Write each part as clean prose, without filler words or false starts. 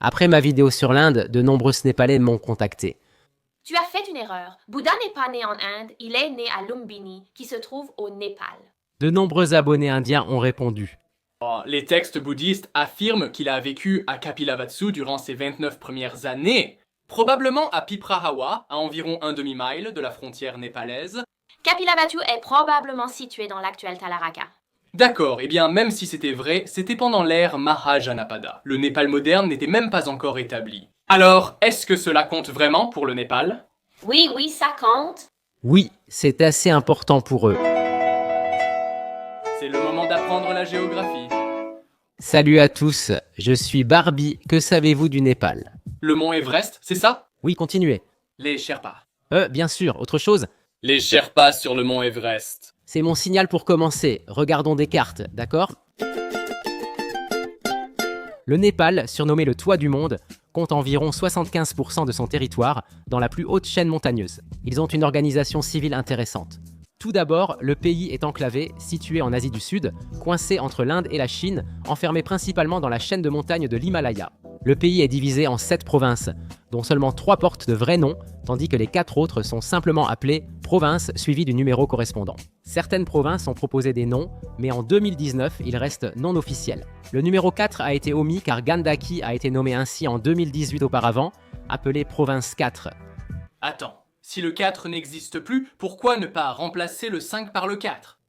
Après ma vidéo sur l'Inde, de nombreux Népalais m'ont contacté. Tu as fait une erreur. Bouddha n'est pas né en Inde, il est né à Lumbini, qui se trouve au Népal. De nombreux abonnés indiens ont répondu. Les textes bouddhistes affirment qu'il a vécu à Kapilavatthu durant ses 29 premières années, probablement à Piprahawa, à environ un demi-mile de la frontière népalaise. Kapilavatthu est probablement situé dans l'actuel Talaraka. D'accord, et bien même si c'était vrai, c'était pendant l'ère Mahajanapada. Le Népal moderne n'était même pas encore établi. Alors, est-ce que cela compte vraiment pour le Népal? Oui, ça compte. Oui, c'est assez important pour eux. C'est le moment d'apprendre la géographie. Salut à tous, je suis Barbie, que savez-vous du Népal? Le mont Everest, c'est ça? Oui, continuez. Les Sherpas. Bien sûr, autre chose? Les Sherpas sur le mont Everest. C'est mon signal pour commencer, regardons des cartes, d'accord? Le Népal, surnommé le toit du monde, compte environ 75% de son territoire dans la plus haute chaîne montagneuse. Ils ont une organisation civile intéressante. Tout d'abord, le pays est enclavé, situé en Asie du Sud, coincé entre l'Inde et la Chine, enfermé principalement dans la chaîne de montagnes de l'Himalaya. Le pays est divisé en 7 provinces, dont seulement 3 portent de vrais noms, tandis que les 4 autres sont simplement appelées provinces suivies du numéro correspondant. Certaines provinces ont proposé des noms, mais en 2019, ils restent non officiels. Le numéro 4 a été omis car Gandaki a été nommé ainsi en 2018 auparavant, appelé province 4. Attends. Si le 4 n'existe plus, pourquoi ne pas remplacer le 5 par le 4?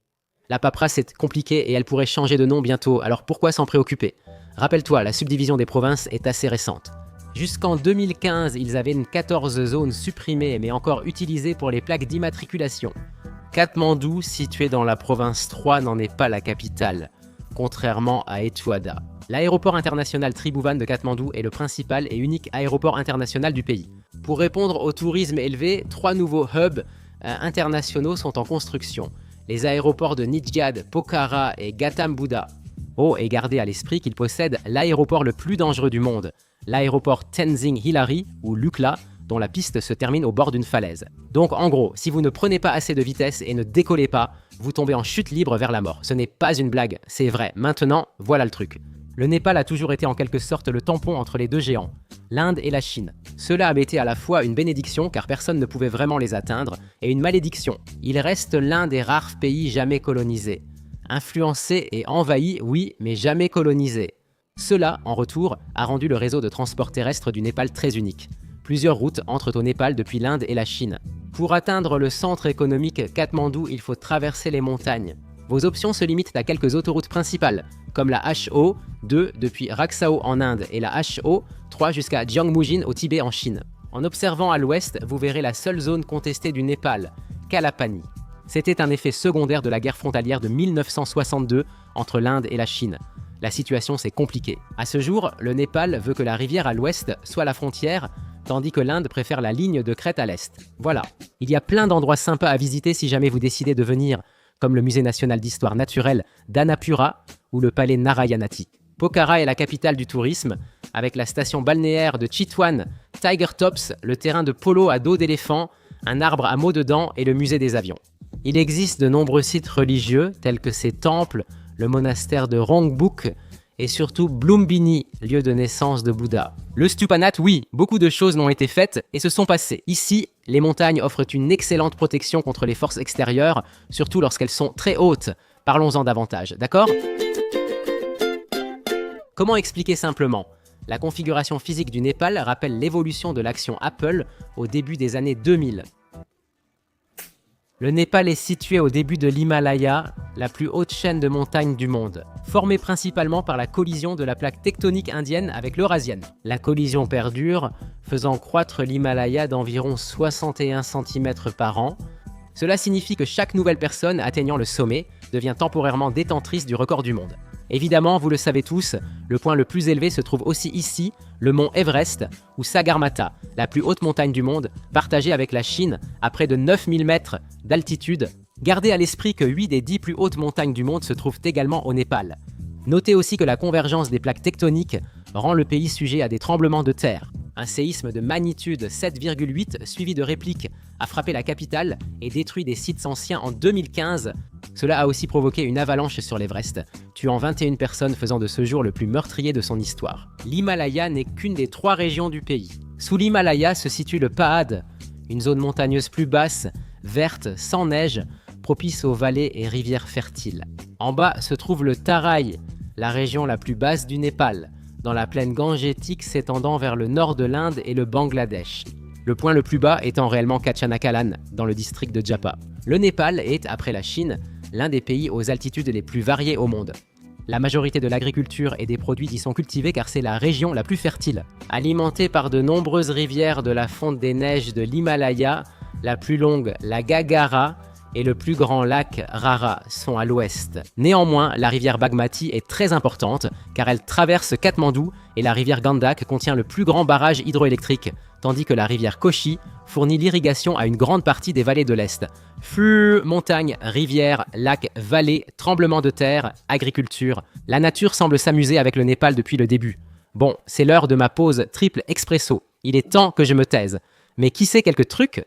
La paperasse est compliquée et elle pourrait changer de nom bientôt, alors pourquoi s'en préoccuper? Rappelle-toi, la subdivision des provinces est assez récente. Jusqu'en 2015, ils avaient une 14 zones supprimées mais encore utilisées pour les plaques d'immatriculation. Katmandou, situé dans la province 3, n'en est pas la capitale, contrairement à Etouada. L'aéroport international Tribhuvan de Katmandou est le principal et unique aéroport international du pays. Pour répondre au tourisme élevé, 3 nouveaux hubs internationaux sont en construction. Les aéroports de Nidjad, Pokhara et Gautam Buddha. Oh, et gardez à l'esprit qu'ils possèdent l'aéroport le plus dangereux du monde, l'aéroport Tenzing Hillary ou Lukla, dont la piste se termine au bord d'une falaise. Donc en gros, si vous ne prenez pas assez de vitesse et ne décollez pas, vous tombez en chute libre vers la mort. Ce n'est pas une blague, c'est vrai. Maintenant, voilà le truc. Le Népal a toujours été en quelque sorte le tampon entre les deux géants, l'Inde et la Chine. Cela avait été à la fois une bénédiction car personne ne pouvait vraiment les atteindre, et une malédiction. Il reste l'un des rares pays jamais colonisés. Influencé et envahi, oui, mais jamais colonisé. Cela, en retour, a rendu le réseau de transport terrestre du Népal très unique. Plusieurs routes entrent au Népal depuis l'Inde et la Chine. Pour atteindre le centre économique Katmandou, il faut traverser les montagnes. Vos options se limitent à quelques autoroutes principales, comme la HO2 depuis Raksao en Inde et la HO3 jusqu'à Jiangmujin au Tibet en Chine. En observant à l'ouest, vous verrez la seule zone contestée du Népal, Kalapani. C'était un effet secondaire de la guerre frontalière de 1962 entre l'Inde et la Chine. La situation s'est compliquée. À ce jour, le Népal veut que la rivière à l'ouest soit la frontière, tandis que l'Inde préfère la ligne de crête à l'est. Voilà. Il y a plein d'endroits sympas à visiter si jamais vous décidez de venir, comme le Musée national d'histoire naturelle d'Annapura ou le palais Narayanati. Pokhara est la capitale du tourisme, avec la station balnéaire de Chitwan, Tiger Tops, le terrain de polo à dos d'éléphant, un arbre à mots de dents et le musée des avions. Il existe de nombreux sites religieux, tels que ces temples, le monastère de Rongbuk et surtout Blumbini, lieu de naissance de Bouddha. Le Stupanat, oui, beaucoup de choses n'ont été faites et se sont passées. Ici, les montagnes offrent une excellente protection contre les forces extérieures, surtout lorsqu'elles sont très hautes. Parlons-en davantage, d'accord? Comment expliquer simplement? La configuration physique du Népal rappelle l'évolution de l'action Apple au début des années 2000. Le Népal est situé au début de l'Himalaya, la plus haute chaîne de montagnes du monde, formée principalement par la collision de la plaque tectonique indienne avec l'eurasienne. La collision perdure, faisant croître l'Himalaya d'environ 61 cm par an. Cela signifie que chaque nouvelle personne atteignant le sommet devient temporairement détentrice du record du monde. Évidemment, vous le savez tous, le point le plus élevé se trouve aussi ici, le mont Everest, ou Sagarmatha, la plus haute montagne du monde, partagée avec la Chine à près de 9000 mètres d'altitude. Gardez à l'esprit que 8 des 10 plus hautes montagnes du monde se trouvent également au Népal. Notez aussi que la convergence des plaques tectoniques rend le pays sujet à des tremblements de terre. Un séisme de magnitude 7,8 suivi de répliques a frappé la capitale et détruit des sites anciens en 2015. Cela a aussi provoqué une avalanche sur l'Everest, tuant 21 personnes, faisant de ce jour le plus meurtrier de son histoire. L'Himalaya n'est qu'une des 3 régions du pays. Sous l'Himalaya se situe le Pahad, une zone montagneuse plus basse, verte, sans neige, propice aux vallées et rivières fertiles. En bas se trouve le Taraï, la région la plus basse du Népal, dans la plaine gangétique s'étendant vers le nord de l'Inde et le Bangladesh. Le point le plus bas étant réellement Kachanakalan, dans le district de Japa. Le Népal est, après la Chine, l'un des pays aux altitudes les plus variées au monde. La majorité de l'agriculture et des produits y sont cultivés car c'est la région la plus fertile. Alimentée par de nombreuses rivières de la fonte des neiges de l'Himalaya, la plus longue, la Gagara, et le plus grand lac Rara sont à l'ouest. Néanmoins, la rivière Bagmati est très importante car elle traverse Katmandou et la rivière Gandak contient le plus grand barrage hydroélectrique, tandis que la rivière Koshi fournit l'irrigation à une grande partie des vallées de l'Est. Flux, montagnes, rivières, lacs, vallées, tremblements de terre, agriculture. La nature semble s'amuser avec le Népal depuis le début. Bon, c'est l'heure de ma pause triple expresso. Il est temps que je me taise. Mais qui sait quelques trucs ?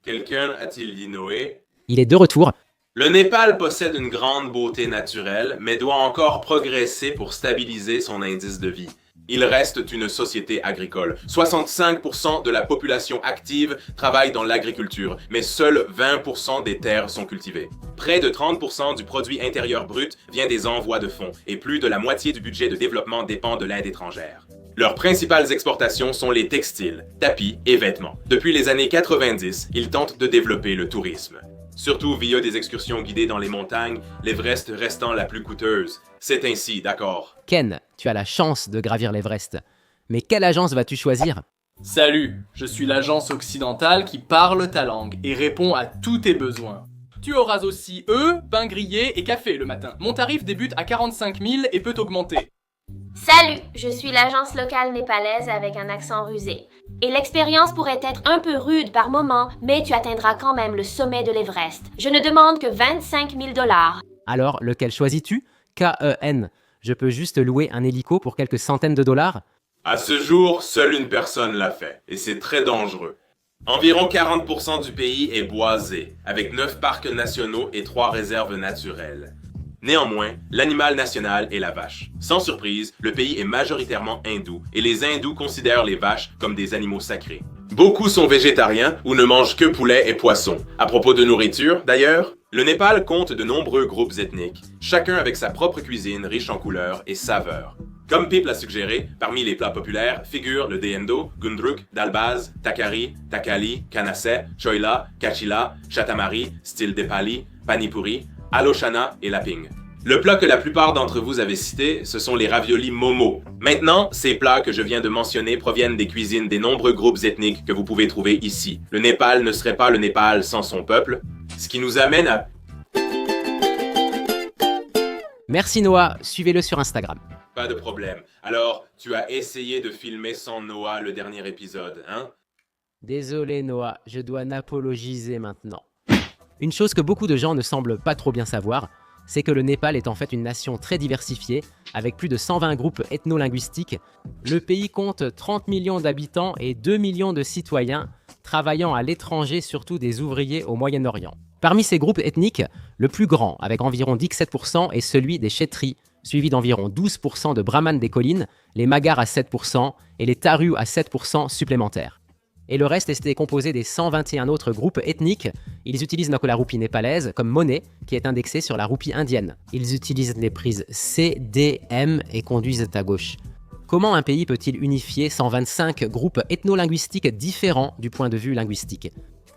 Quelqu'un a-t-il dit Noé? Il est de retour. Le Népal possède une grande beauté naturelle, mais doit encore progresser pour stabiliser son indice de vie. Il reste une société agricole. 65% de la population active travaille dans l'agriculture, mais seuls 20% des terres sont cultivées. Près de 30% du produit intérieur brut vient des envois de fonds, et plus de la moitié du budget de développement dépend de l'aide étrangère. Leurs principales exportations sont les textiles, tapis et vêtements. Depuis les années 90, ils tentent de développer le tourisme. Surtout via des excursions guidées dans les montagnes, l'Everest restant la plus coûteuse. C'est ainsi, d'accord. Ken, tu as la chance de gravir l'Everest. Mais quelle agence vas-tu choisir ? Salut, je suis l'agence occidentale qui parle ta langue et répond à tous tes besoins. Tu auras aussi œufs, pain grillé et café le matin. Mon tarif débute à 45 000 et peut augmenter. Salut, je suis l'agence locale népalaise avec un accent rusé. Et l'expérience pourrait être un peu rude par moment, mais tu atteindras quand même le sommet de l'Everest. Je ne demande que 25 000 $. Alors, lequel choisis-tu ? K-E-N. Je peux juste louer un hélico pour quelques centaines de dollars ? À ce jour, seule une personne l'a fait, et c'est très dangereux. Environ 40% du pays est boisé, avec 9 parcs nationaux et 3 réserves naturelles. Néanmoins, l'animal national est la vache. Sans surprise, le pays est majoritairement hindou et les hindous considèrent les vaches comme des animaux sacrés. Beaucoup sont végétariens ou ne mangent que poulet et poisson. À propos de nourriture, d'ailleurs, le Népal compte de nombreux groupes ethniques, chacun avec sa propre cuisine riche en couleurs et saveurs. Comme Pip l'a suggéré, parmi les plats populaires figurent le deyendo, gundruk, dalbaz, takari, takali, kanase, choila, kachila, chatamari, style Depali, panipuri, alochana et laping. Le plat que la plupart d'entre vous avez cité, ce sont les raviolis momo. Maintenant, ces plats que je viens de mentionner proviennent des cuisines des nombreux groupes ethniques que vous pouvez trouver ici. Le Népal ne serait pas le Népal sans son peuple, ce qui nous amène à... Merci Noah, suivez-le sur Instagram. Pas de problème. Alors, tu as essayé de filmer sans Noah le dernier épisode, hein? Désolé Noah, je dois n'apologiser maintenant. Une chose que beaucoup de gens ne semblent pas trop bien savoir, c'est que le Népal est en fait une nation très diversifiée, avec plus de 120 groupes ethno-linguistiques. Le pays compte 30 millions d'habitants et 2 millions de citoyens, travaillant à l'étranger, surtout des ouvriers au Moyen-Orient. Parmi ces groupes ethniques, le plus grand, avec environ 17%, est celui des Kshetris, suivi d'environ 12% de Brahmanes des collines, les Magars à 7% et les Tarus à 7% supplémentaires. Et le reste était composé des 121 autres groupes ethniques. Ils utilisent donc la roupie népalaise comme monnaie, qui est indexée sur la roupie indienne. Ils utilisent les prises C, D, M et conduisent à gauche. Comment un pays peut-il unifier 125 groupes ethno-linguistiques différents du point de vue linguistique ?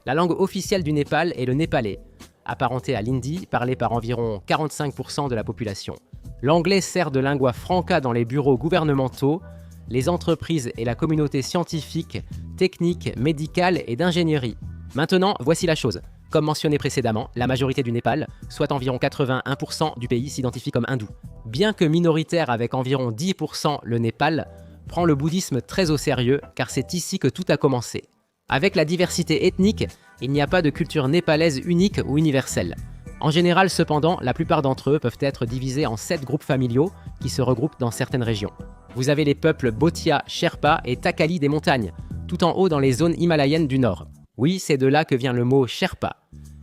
La langue officielle du Népal est le népalais, apparenté à l'hindi, parlé par environ 45% de la population. L'anglais sert de lingua franca dans les bureaux gouvernementaux, les entreprises et la communauté scientifique, technique, médicale et d'ingénierie. Maintenant, voici la chose. Comme mentionné précédemment, la majorité du Népal, soit environ 81% du pays, s'identifie comme hindou. Bien que minoritaire avec environ 10%, le Népal prend le bouddhisme très au sérieux car c'est ici que tout a commencé. Avec la diversité ethnique, il n'y a pas de culture népalaise unique ou universelle. En général, cependant, la plupart d'entre eux peuvent être divisés en 7 groupes familiaux qui se regroupent dans certaines régions. Vous avez les peuples Bhotia, Sherpa et Thakali des montagnes, tout en haut dans les zones himalayennes du nord. Oui, c'est de là que vient le mot Sherpa.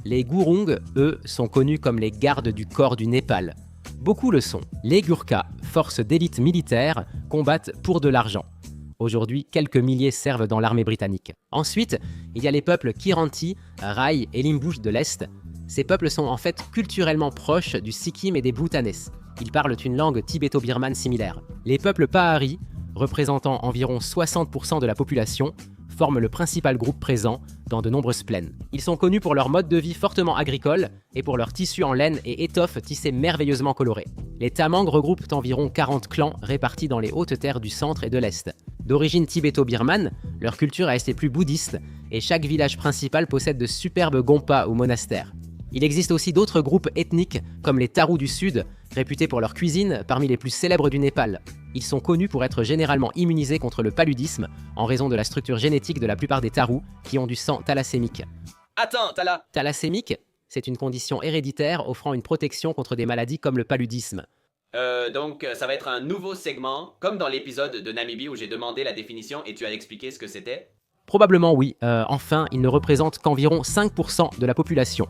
Les Gurung, eux, sont connus comme les gardes du corps du Népal. Beaucoup le sont. Les Gurkhas, forces d'élite militaire, combattent pour de l'argent. Aujourd'hui, quelques milliers servent dans l'armée britannique. Ensuite, il y a les peuples Kiranti, Rai et Limbush de l'Est. Ces peuples sont en fait culturellement proches du Sikkim et des Bhoutanais. Ils parlent une langue tibéto-birmane similaire. Les peuples Pahari, représentant environ 60% de la population, forment le principal groupe présent dans de nombreuses plaines. Ils sont connus pour leur mode de vie fortement agricole et pour leurs tissus en laine et étoffes tissées merveilleusement colorées. Les Tamang regroupent environ 40 clans répartis dans les hautes terres du centre et de l'est. D'origine tibéto-birmane, leur culture est restée plus bouddhiste et chaque village principal possède de superbes gompas ou monastères. Il existe aussi d'autres groupes ethniques comme les Tharus du Sud, réputés pour leur cuisine parmi les plus célèbres du Népal. Ils sont connus pour être généralement immunisés contre le paludisme en raison de la structure génétique de la plupart des Tharus qui ont du sang thalassémique. Attends, Thalassémique, c'est une condition héréditaire offrant une protection contre des maladies comme le paludisme. Donc ça va être un nouveau segment, comme dans l'épisode de Namibie où j'ai demandé la définition et tu as expliqué ce que c'était? Probablement oui, enfin, ils ne représentent qu'environ 5% de la population.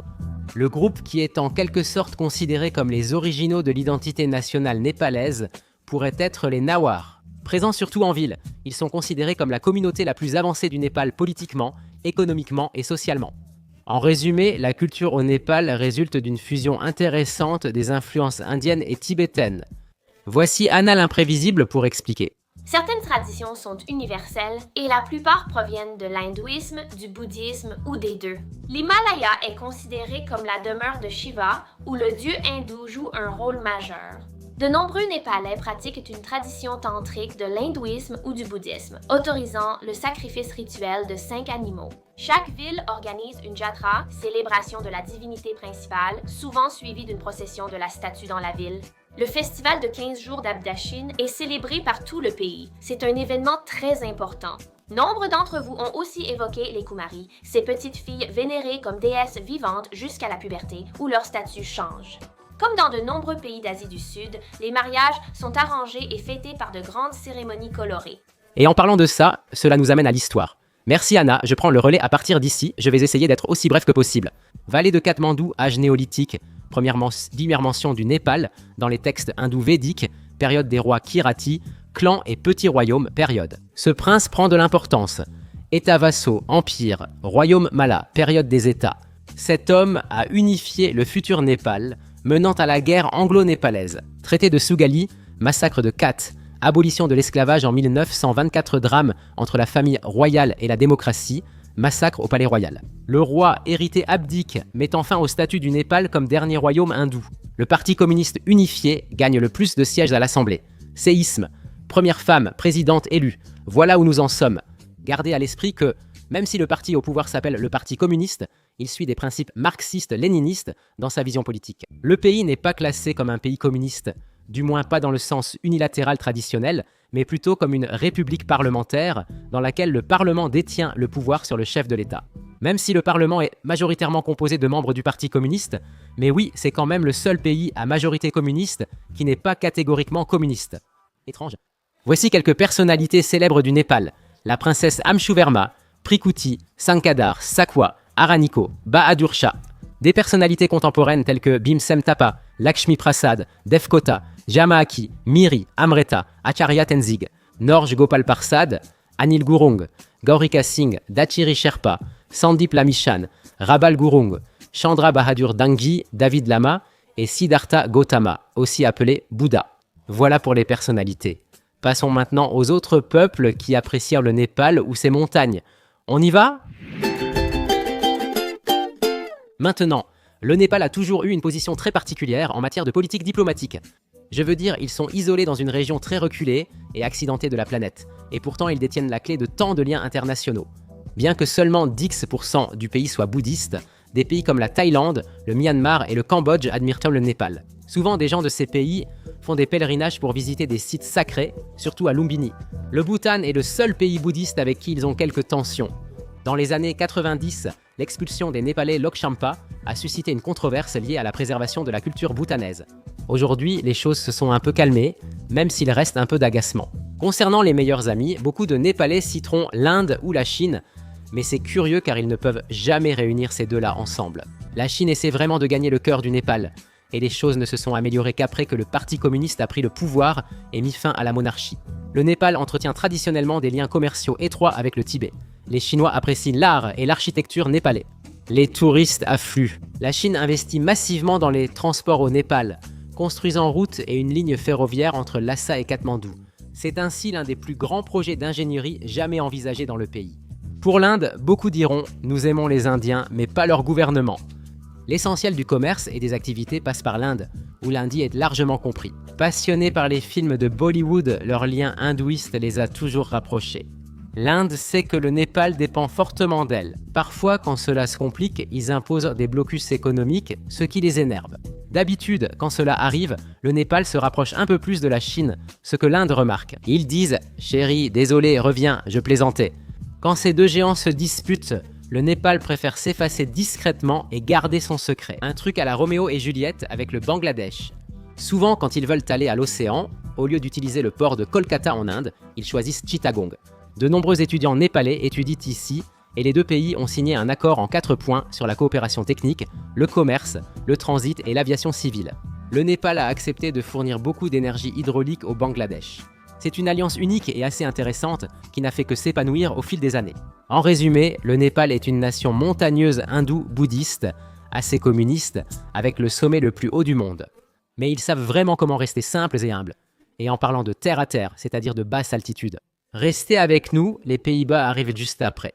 Le groupe qui est en quelque sorte considéré comme les originaux de l'identité nationale népalaise pourrait être les Nawar. Présents surtout en ville, ils sont considérés comme la communauté la plus avancée du Népal politiquement, économiquement et socialement. En résumé, la culture au Népal résulte d'une fusion intéressante des influences indiennes et tibétaines. Voici Anna l'imprévisible pour expliquer. Certaines traditions sont universelles et la plupart proviennent de l'hindouisme, du bouddhisme ou des deux. L'Himalaya est considéré comme la demeure de Shiva où le dieu hindou joue un rôle majeur. De nombreux Népalais pratiquent une tradition tantrique de l'hindouisme ou du bouddhisme, autorisant le sacrifice rituel de 5 animaux. Chaque ville organise une jatra, célébration de la divinité principale, souvent suivie d'une procession de la statue dans la ville. Le festival de 15 jours d'Abdachin est célébré par tout le pays. C'est un événement très important. Nombre d'entre vous ont aussi évoqué les Kumari, ces petites filles vénérées comme déesses vivantes jusqu'à la puberté, où leur statut change. Comme dans de nombreux pays d'Asie du Sud, les mariages sont arrangés et fêtés par de grandes cérémonies colorées. Et en parlant de ça, cela nous amène à l'histoire. Merci Anna, je prends le relais à partir d'ici, je vais essayer d'être aussi bref que possible. Vallée de Katmandou, âge néolithique, première mention du Népal dans les textes hindous védiques, période des rois Kirati, clans et petits royaumes, période. Ce prince prend de l'importance. États vassaux, empire, royaume Mala, période des États. Cet homme a unifié le futur Népal, menant à la guerre anglo-népalaise. Traité de Sugali, massacre de Kat, abolition de l'esclavage en 1924, drame entre la famille royale et la démocratie, massacre au palais royal. Le roi hérité abdique, mettant fin au statut du Népal comme dernier royaume hindou. Le parti communiste unifié gagne le plus de sièges à l'Assemblée. Séisme, première femme présidente élue. Voilà où nous en sommes. Gardez à l'esprit que, même si le parti au pouvoir s'appelle le Parti communiste, il suit des principes marxistes-léninistes dans sa vision politique. Le pays n'est pas classé comme un pays communiste, du moins pas dans le sens unilatéral traditionnel, mais plutôt comme une république parlementaire dans laquelle le Parlement détient le pouvoir sur le chef de l'État. Même si le Parlement est majoritairement composé de membres du Parti communiste, mais oui, c'est quand même le seul pays à majorité communiste qui n'est pas catégoriquement communiste. Étrange. Voici quelques personnalités célèbres du Népal. La princesse Amshuverma, Prikuti, Sankadar, Sakwa, Araniko, Bahadur Shah. Des personnalités contemporaines telles que Bhimsen Thapa, Lakshmi Prasad, Devkota, Jamaaki, Miri, Amreta, Acharya Tenzing, Norj Gopal Parsad, Anil Gurung, Gaurika Singh, Dachiri Sherpa, Sandip Lamichan, Rabal Gurung, Chandra Bahadur Dangji, David Lama et Siddhartha Gautama, aussi appelé Bouddha. Voilà pour les personnalités. Passons maintenant aux autres peuples qui apprécièrent le Népal ou ses montagnes. On y va ? Maintenant, le Népal a toujours eu une position très particulière en matière de politique diplomatique. Je veux dire, ils sont isolés dans une région très reculée et accidentée de la planète, et pourtant ils détiennent la clé de tant de liens internationaux. Bien que seulement 10% du pays soit bouddhiste, des pays comme la Thaïlande, le Myanmar et le Cambodge admirent le Népal. Souvent, des gens de ces pays font des pèlerinages pour visiter des sites sacrés, surtout à Lumbini. Le Bhoutan est le seul pays bouddhiste avec qui ils ont quelques tensions. Dans les années 90, l'expulsion des Népalais Lhokshampa a suscité une controverse liée à la préservation de la culture bhoutanaise. Aujourd'hui, les choses se sont un peu calmées, même s'il reste un peu d'agacement. Concernant les meilleurs amis, beaucoup de Népalais citeront l'Inde ou la Chine, mais c'est curieux car ils ne peuvent jamais réunir ces deux-là ensemble. La Chine essaie vraiment de gagner le cœur du Népal, et les choses ne se sont améliorées qu'après que le Parti communiste a pris le pouvoir et mis fin à la monarchie. Le Népal entretient traditionnellement des liens commerciaux étroits avec le Tibet. Les Chinois apprécient l'art et l'architecture népalais. Les touristes affluent. La Chine investit massivement dans les transports au Népal, construisant routes et une ligne ferroviaire entre Lhasa et Katmandou. C'est ainsi l'un des plus grands projets d'ingénierie jamais envisagés dans le pays. Pour l'Inde, beaucoup diront « Nous aimons les Indiens, mais pas leur gouvernement ». L'essentiel du commerce et des activités passe par l'Inde, où l'hindi est largement compris. Passionnés par les films de Bollywood, leur lien hindouiste les a toujours rapprochés. L'Inde sait que le Népal dépend fortement d'elle. Parfois, quand cela se complique, ils imposent des blocus économiques, ce qui les énerve. D'habitude, quand cela arrive, le Népal se rapproche un peu plus de la Chine, ce que l'Inde remarque. Ils disent « Chérie, désolé, reviens, je plaisantais ». Quand ces deux géants se disputent, le Népal préfère s'effacer discrètement et garder son secret. Un truc à la Roméo et Juliette avec le Bangladesh. Souvent, quand ils veulent aller à l'océan, au lieu d'utiliser le port de Kolkata en Inde, ils choisissent Chittagong. De nombreux étudiants népalais étudient ici et les deux pays ont signé un accord en 4 points sur la coopération technique, le commerce, le transit et l'aviation civile. Le Népal a accepté de fournir beaucoup d'énergie hydraulique au Bangladesh. C'est une alliance unique et assez intéressante qui n'a fait que s'épanouir au fil des années. En résumé, le Népal est une nation montagneuse hindoue-bouddhiste, assez communiste, avec le sommet le plus haut du monde. Mais ils savent vraiment comment rester simples et humbles. Et en parlant de terre à terre, c'est-à-dire de basse altitude. Restez avec nous, les Pays-Bas arrivent juste après.